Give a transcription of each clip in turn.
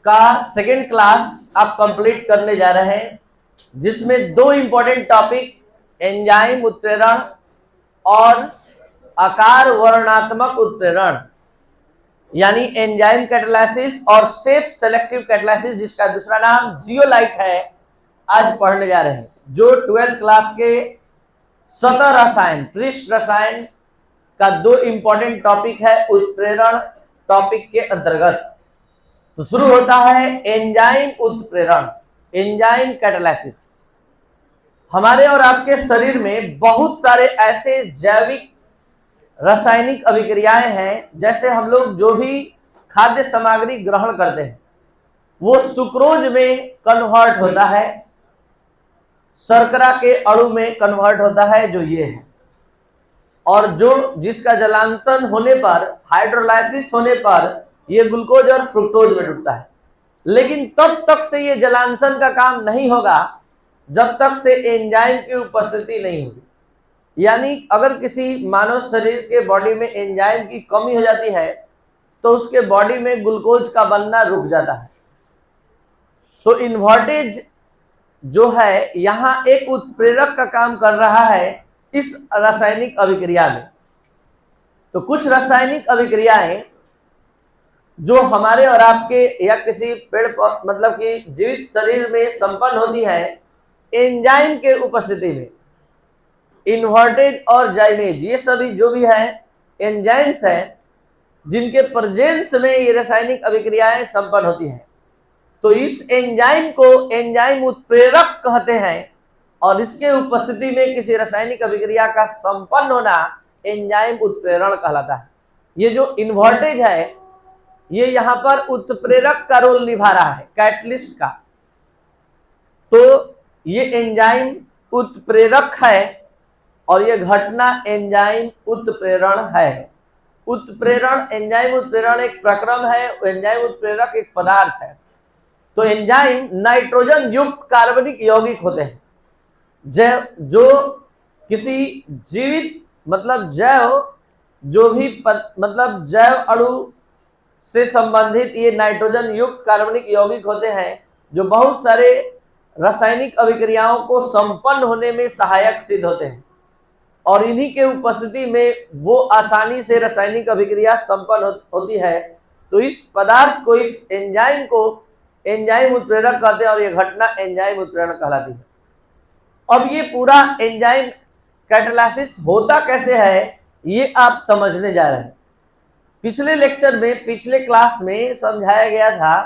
का second class आप complete करने जा रहे हैं, जिसमें दो इंपॉर्टेंट टॉपिक एंजाइम उत्प्रेरण और आकार वर्णनात्मक उत्प्रेरण यानी एंजाइम कैटालिसिस और सेफ सेलेक्टिव कैटालिसिस, जिसका दूसरा नाम जियोलाइट है, आज पढ़ने जा रहे हैं। जो 12th क्लास के सतह रसायन, पृष्ठ रसायन का दो इंपॉर्टेंट टॉपिक है उत्प्रेरण टॉपिक के अंतर्गत। तो शुरू होता है एंजाइम उत्प्रेरण, एंजाइम कैटालिसिस। हमारे और आपके शरीर में बहुत सारे ऐसे जैविक रासायनिक अभिक्रियाएं हैं, जैसे हम लोग जो भी खाद्य सामग्री ग्रहण करते हैं वो सुक्रोज में कन्वर्ट होता है, शर्करा के अणु में कन्वर्ट होता है, जो ये है, और जो जिसका जलांशन होने पर, हाइड्रोलाइसिस होने पर ये ग्लूकोज और फ्रुक्टोज में टूटता है। लेकिन तब तक से ये जलांशन का काम नहीं होगा जब तक से एंजाइम की उपस्थिति नहीं होगी। यानी अगर किसी मानव शरीर के बॉडी में एंजाइम की कमी हो जाती है तो उसके बॉडी में ग्लूकोज का बनना रुक जाता है। तो इन्वर्टेज जो है यहाँ एक उत्प्रेरक का काम कर रहा है इस रासायनिक अभिक्रिया में। तो कुछ रासायनिक अभिक्रियाएं जो हमारे और आपके या किसी पेड़ मतलब कि जीवित शरीर में संपन्न होती है एंजाइम के उपस्थिति में, इन्वर्टेज और जाइमेज, ये सभी जो भी है एंजाइम्स हैं जिनके प्रेजेंस में ये रासायनिक अभिक्रियाएं संपन्न होती हैं। तो इस एंजाइम को एंजाइम उत्प्रेरक कहते हैं और इसके उपस्थिति में किसी रासायनिक अभिक्रिया का संपन्न होना एंजाइम उत्प्रेरण कहलाता है। ये जो इन्वर्टेज है ये यहाँ पर उत्प्रेरक का रोल निभा रहा है, कैटलिस्ट का। तो ये एंजाइम उत्प्रेरक है और ये घटना एंजाइम उत्प्रेरण है। उत्प्रेरण, एंजाइम उत्प्रेरण एक प्रक्रम है, एंजाइम उत्प्रेरक एक पदार्थ है। तो एंजाइम नाइट्रोजन युक्त कार्बनिक यौगिक होते हैं जो किसी जीवित मतलब जैव जो भी मतलब जैव अणु से संबंधित ये नाइट्रोजन युक्त कार्बनिक यौगिक होते हैं जो बहुत सारे रासायनिक अभिक्रियाओं को संपन्न होने में सहायक सिद्ध होते हैं, और इन्हीं के उपस्थिति में वो आसानी से रासायनिक अभिक्रिया संपन्न होती है। तो इस पदार्थ को, इस एंजाइम को एंजाइम उत्प्रेरक कहते हैं और ये घटना एंजाइम उत्प्रेरण कहलाती है। अब ये पूरा एंजाइम कैटालिसिस होता कैसे है ये आप समझने जा रहे हैं। पिछले लेक्चर में, पिछले क्लास में समझाया गया था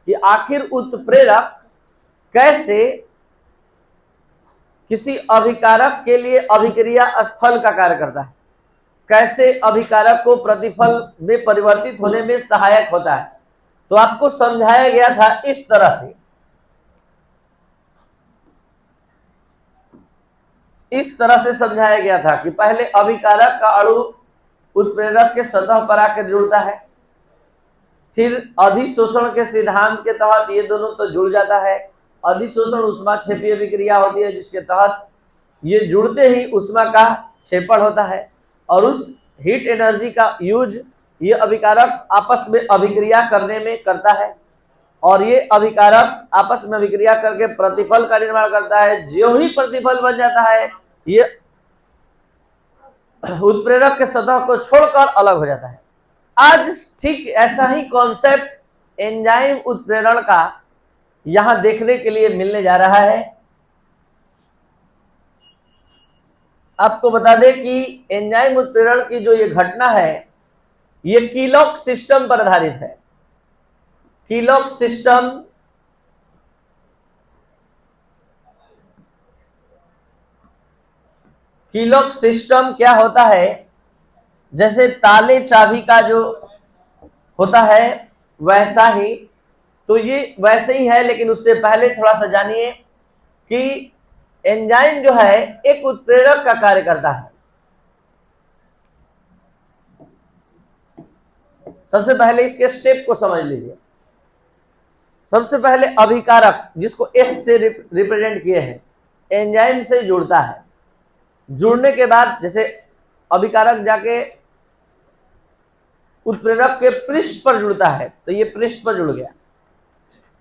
कि आखिर उत्प्रेरक कैसे किसी अभिकारक के लिए अभिक्रिया स्थल का कार्य करता है, कैसे अभिकारक को प्रतिफल में परिवर्तित होने में सहायक होता है। तो आपको समझाया गया था इस तरह से, इस तरह से समझाया गया था कि पहले अभिकारक का अणु उत्प्रेरक के सतह पर आकर जुड़ता है, फिर अधिशोषण के सिद्धांत के तहत ये दोनों तो जुड़ जाता है। अधिशोषण ऊष्माक्षेपीय अभिक्रिया होती है जिसके तहत ये जुड़ते ही ऊष्मा का क्षेपण होता है और उस हीट एनर्जी का यूज ये अभिकारक आपस में अभिक्रिया करने में करता है, और ये अभिकारक आपस में अभिक्रिया करके प्रतिफल का निर्माण करता है। जो ही प्रतिफल बन जाता है ये उत्प्रेरक के सतह को छोड़कर अलग हो जाता है। आज ठीक ऐसा ही कॉन्सेप्ट एंजाइम उत्प्रेरण का यहां देखने के लिए मिलने जा रहा है। आपको बता दें कि एंजाइम उत्प्रेरण की जो ये घटना है ये कीलॉक सिस्टम पर आधारित है। कीलॉक सिस्टम कीलॉक सिस्टम क्या होता है, जैसे ताले चाबी का जो होता है वैसा ही, तो ये वैसे ही है, लेकिन उससे पहले थोड़ा सा जानिए कि एंजाइम जो है एक उत्प्रेरक का कार्य करता है। सबसे पहले इसके स्टेप को समझ लीजिए। सबसे पहले अभिकारक, जिसको एस से रिप्रेजेंट किए हैं, एंजाइम से जुड़ता है। जुड़ने के बाद जैसे अभिकारक जाके उत्प्रेरक के पृष्ठ पर जुड़ता है, तो ये पृष्ठ पर जुड़ गया।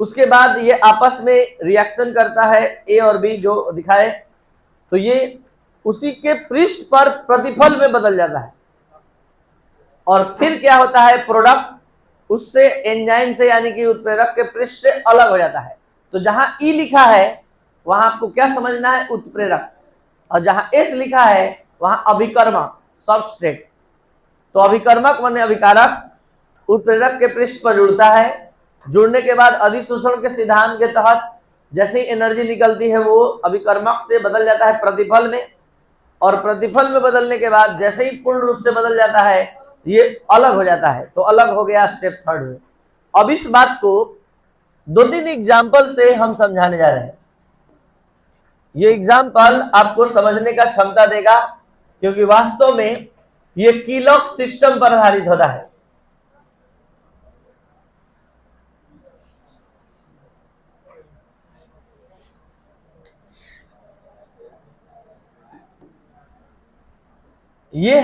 उसके बाद ये आपस में रिएक्शन करता है, ए और बी जो दिखाए, तो ये उसी के पृष्ठ पर प्रतिफल में बदल जाता है और फिर क्या होता है, प्रोडक्ट उससे एंजाइम से यानी कि उत्प्रेरक के पृष्ठ से अलग हो जाता है। तो जहां ई लिखा है वहां आपको क्या समझना है, उत्प्रेरक, और जहां एस लिखा है वहां अभिकर्मक, सबस्ट्रेट। तो अभिकर्मक माने अभिकारक उत्प्रेरक के पृष्ठ पर जुड़ता है। जुड़ने के बाद अधिशोषण के सिद्धांत के तहत जैसे ही एनर्जी निकलती है वो अभिकर्मक से बदल जाता है प्रतिफल में, और प्रतिफल में बदलने के बाद जैसे ही पूर्ण रूप से बदल जाता है ये अलग हो जाता है। तो अलग हो गया स्टेप थर्ड में। अब इस बात को 2-3 एग्जाम्पल से हम समझाने जा रहे हैं। ये एग्जाम्पल आपको समझने का क्षमता देगा क्योंकि वास्तव में ये कीलॉक सिस्टम पर आधारित होता है। ये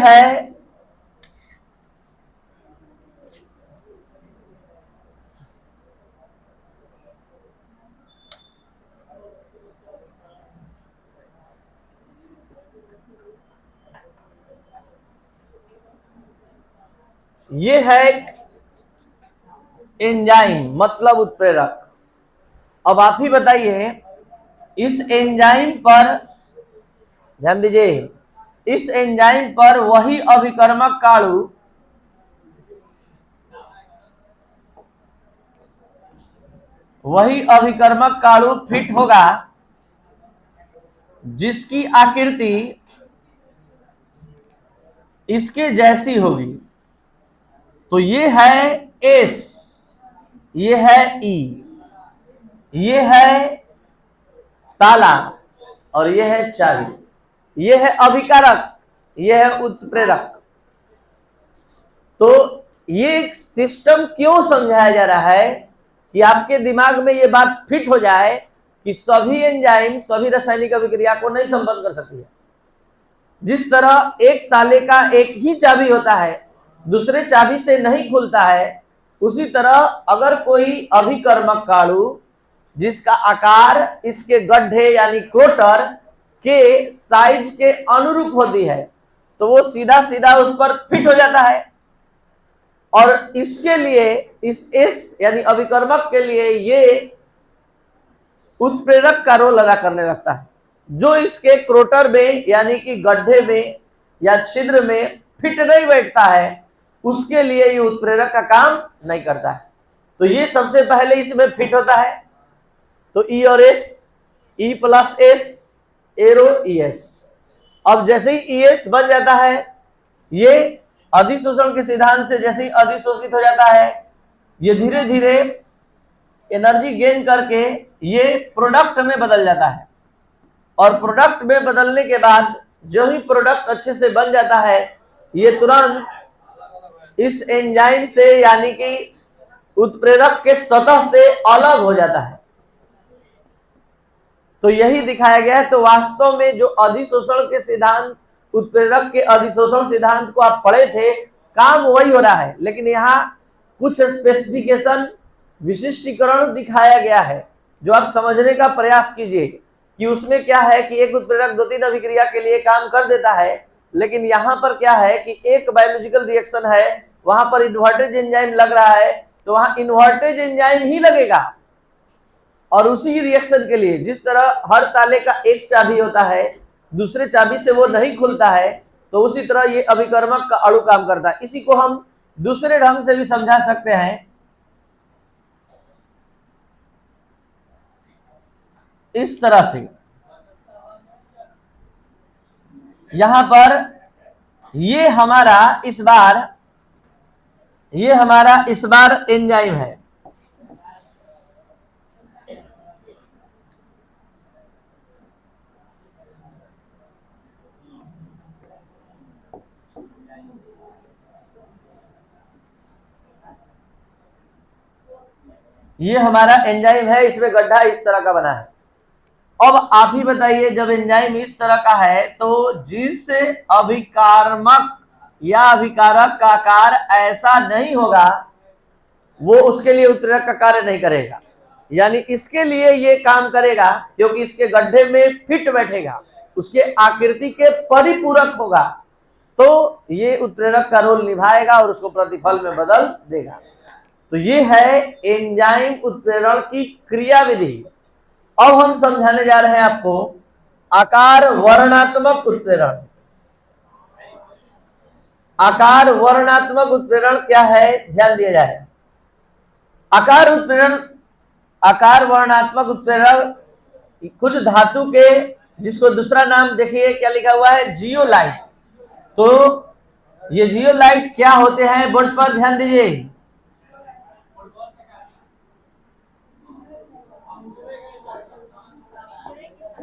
है एंजाइम मतलब उत्प्रेरक। अब आप ही बताइए, इस एंजाइम पर ध्यान दीजिए, इस एंजाइम पर वही अभिकर्मक काणु फिट होगा जिसकी आकृति इसके जैसी होगी। तो ये है एस, ये है ई, ये है ताला और ये है चाबी। ये है अभिकारक, ये है उत्प्रेरक। तो ये सिस्टम क्यों समझाया जा रहा है कि आपके दिमाग में ये बात फिट हो जाए कि सभी एंजाइम सभी रासायनिक अभिक्रिया को नहीं संपन्न कर सकती है। जिस तरह एक ताले का एक ही चाबी होता है, दूसरे चाबी से नहीं खुलता है, उसी तरह अगर कोई अभिकर्मक काणु जिसका आकार इसके गड्ढे यानी क्रोटर के साइज के अनुरूप होती है तो वो सीधा सीधा उस पर फिट हो जाता है। और इसके लिए इस एस यानी अभिकर्मक के लिए ये उत्प्रेरक का रोल अदा करने लगता है, जो इसके क्रोटर में यानी कि गड्ढे में या छिद्र में फिट नहीं बैठता है, उसके लिए ये उत्प्रेरक का काम नहीं करता है। तो ये सबसे पहले इसमें फिट होता है। तो ई और S, E plus S, arrow E S. अब जैसे ही ई एस बन जाता है, ये अधिशोषण के सिद्धांत से जैसे ही अधिशोषित हो जाता है, ये धीरे धीरे एनर्जी गेन करके ये प्रोडक्ट में बदल जाता है। और प्रोडक्ट में बदलने के बाद जो ही प्रोडक्ट अच्छे से बन जाता है, ये तुरंत इस एंजाइम से यानी कि उत्प्रेरक के सतह से अलग हो जाता है। तो यही दिखाया गया है। तो वास्तव में जो अधिशोषण के सिद्धांत, उत्प्रेरक के अधिशोषण सिद्धांत को आप पढ़े थे, काम वही हो रहा है, लेकिन यहाँ कुछ स्पेसिफिकेशन, विशिष्टीकरण दिखाया गया है जो आप समझने का प्रयास कीजिए कि उसमें क्या है कि एक उत्प्रेरक 2-3 अभिक्रिया के लिए काम कर देता है, लेकिन यहाँ पर क्या है कि एक बायोलॉजिकल रिएक्शन है, वहां पर इन्वर्टेज एंजाइम लग रहा है, तो वहां इन्वर्टेज एंजाइम ही लगेगा। और उसी रिएक्शन के लिए जिस तरह हर ताले का एक चाबी होता है, दूसरे चाबी से वो नहीं खुलता है, तो उसी तरह ये अभिकर्मक का अणु काम करता है। इसी को हम दूसरे ढंग से भी समझा सकते हैं, इस तरह से। यहां पर ये हमारा इस बार एंजाइम है। ये हमारा एंजाइम है, इसमें गड्ढा इस तरह का बना है। अब आप ही बताइए, जब एंजाइम इस तरह का है तो जिस अभिकारमक या अभिकारक का आकार ऐसा नहीं होगा, वो उसके लिए उत्प्रेरक का कार्य नहीं करेगा। यानी इसके लिए ये काम करेगा क्योंकि इसके गड्ढे में फिट बैठेगा, उसके आकृति के परिपूरक होगा, तो ये उत्प्रेरक का रोल निभाएगा और उसको प्रतिफल में बदल देगा। तो ये है एंजाइम उत्प्रेरण की क्रियाविधि। अब हम समझाने जा रहे हैं आपको आकार वर्णात्मक उत्प्रेरण। आकार वर्णात्मक उत्प्रेरण क्या है, ध्यान दिया जाए। आकार उत्प्रेरण, आकार वर्णात्मक उत्प्रेरण कुछ धातु के, जिसको दूसरा नाम देखिए क्या लिखा हुआ है, जियोलाइट। तो ये जियोलाइट क्या होते हैं, बोर्ड पर ध्यान दीजिए।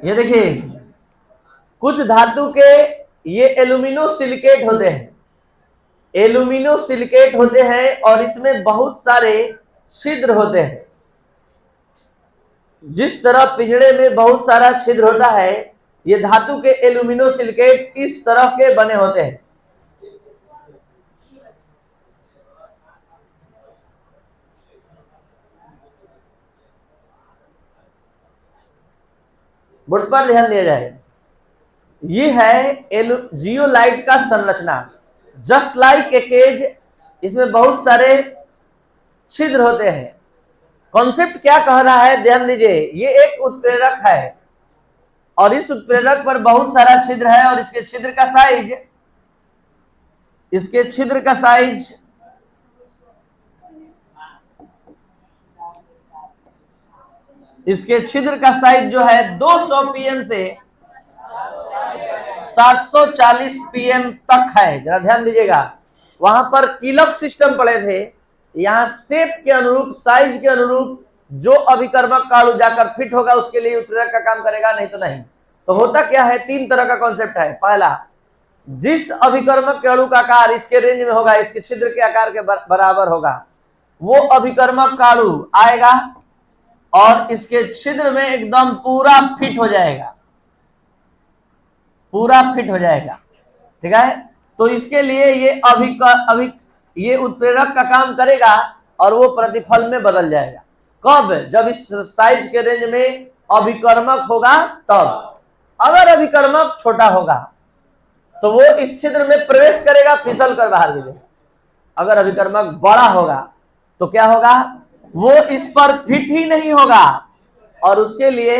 ये देखिए कुछ धातु के ये एल्यूमिनो सिलिकेट होते हैं, एल्यूमिनो सिलिकेट होते हैं और इसमें बहुत सारे छिद्र होते हैं। जिस तरह पिंजड़े में बहुत सारा छिद्र होता है, ये धातु के एल्यूमिनो सिलिकेट इस तरह के बने होते हैं। बोर्ड पर ध्यान दिया जाए। ये है जियोलाइट का संरचना, जस्ट लाइक ए केज, इसमें बहुत सारे छिद्र होते हैं। कॉन्सेप्ट क्या कह रहा है, ध्यान दीजिए। ये एक उत्प्रेरक है और इस उत्प्रेरक पर बहुत सारा छिद्र है और इसके छिद्र का साइज, इसके छिद्र का साइज इसके छिद्र का साइज जो है 200 पीएम से 740 पीएम तक है। जरा ध्यान दीजिएगा, वहां पर कीलक सिस्टम पड़े थे, यहाँ शेप के अनुरूप, साइज के अनुरूप जो अभिकर्मक काणु जाकर फिट होगा उसके लिए उत्प्रेरक का काम करेगा, नहीं तो नहीं। तो होता क्या है, तीन तरह का कॉन्सेप्ट है। पहला, जिस अभिकर्मक के अणु का आकार इसके रेंज में होगा, इसके छिद्र के आकार के बराबर होगा, वो अभिकर्मक काणु आएगा और इसके छिद्र में एकदम पूरा फिट हो जाएगा, पूरा फिट हो जाएगा। ठीक है, तो इसके लिए ये उत्प्रेरक का काम करेगा और वो प्रतिफल में बदल जाएगा। कब? जब इस साइज के रेंज में अभिकर्मक होगा तब। अगर अभिकर्मक छोटा होगा तो वो इस छिद्र में प्रवेश करेगा, फिसल कर बाहर गिरेगा। अगर अभिकर्मक बड़ा होगा तो क्या होगा, वो इस पर फिट ही नहीं होगा और उसके लिए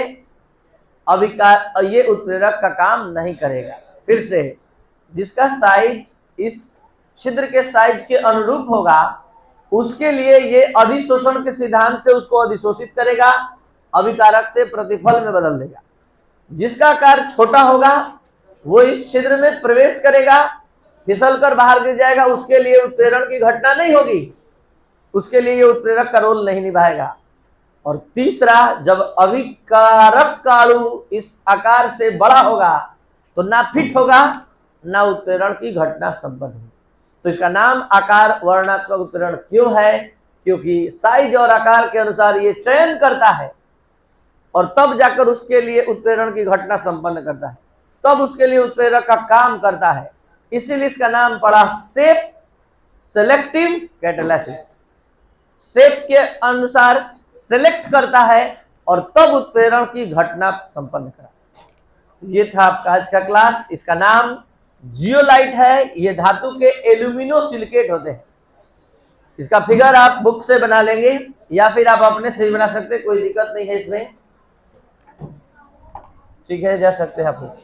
ये उत्प्रेरक का काम नहीं करेगा। फिर से, जिसका साइज इस छिद्र के साइज के अनुरूप होगा उसके लिए ये अधिशोषण के सिद्धांत से उसको अधिशोषित करेगा, अभिकारक से प्रतिफल में बदल देगा। जिसका आकार छोटा होगा वो इस छिद्र में प्रवेश करेगा, फिसल कर बाहर गिर जाएगा, उसके लिए उत्प्रेरण की घटना नहीं होगी, उसके लिए ये उत्प्रेरक का रोल नहीं निभाएगा। और तीसरा, जब अभिकारक काणु इस आकार से बड़ा होगा तो ना फिट होगा ना उत्प्रेरण की घटना संपन्न होगी। तो इसका नाम आकार वर्णात्मक उत्प्रेरण क्यों है, क्योंकि साइज और आकार के अनुसार ये चयन करता है और तब जाकर उसके लिए उत्प्रेरण की घटना संपन्न करता है, तब उसके लिए उत्प्रेरक का काम करता है। इसीलिए इसका नाम पड़ा शेप सेलेक्टिव कैटालिसिस। शेप के अनुसार सेलेक्ट करता है और तब उत्प्रेरण की घटना संपन्न कराता है। ये था आपका आज का क्लास। इसका नाम जियोलाइट है। ये धातु के एल्यूमिनो सिलिकेट होते हैं। इसका फिगर आप बुक से बना लेंगे या फिर आप अपने से भी बना सकते हैं, कोई दिक्कत नहीं है इसमें। ठीक है, जा सकते हैं आप।